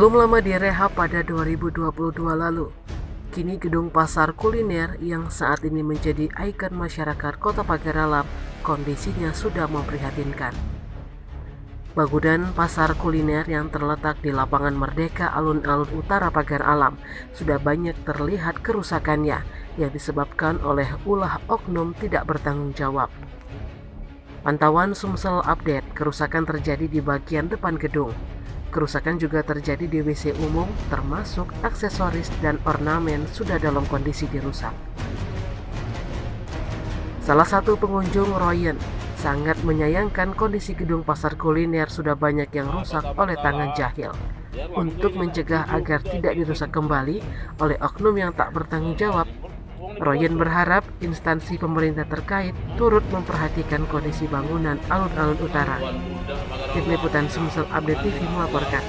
Belum lama direhab pada 2022 lalu, kini gedung pasar kuliner yang saat ini menjadi ikon masyarakat Kota Pagar Alam kondisinya sudah memprihatinkan. Bangunan pasar kuliner yang terletak di lapangan Merdeka alun-alun utara Pagar Alam sudah banyak terlihat kerusakannya yang disebabkan oleh ulah oknum tidak bertanggung jawab. Pantauan Sumsel update, kerusakan terjadi di bagian depan gedung. Kerusakan juga terjadi di WC umum, termasuk aksesoris dan ornamen sudah dalam kondisi dirusak. Salah satu pengunjung, Ryan, sangat menyayangkan kondisi gedung pasar kuliner sudah banyak yang rusak oleh tangan jahil. Untuk mencegah agar tidak dirusak kembali oleh oknum yang tak bertanggung jawab, Ryan berharap instansi pemerintah terkait turut memperhatikan kondisi bangunan alun-alun utara. Tim Liputan Sumsel Update TV melaporkan.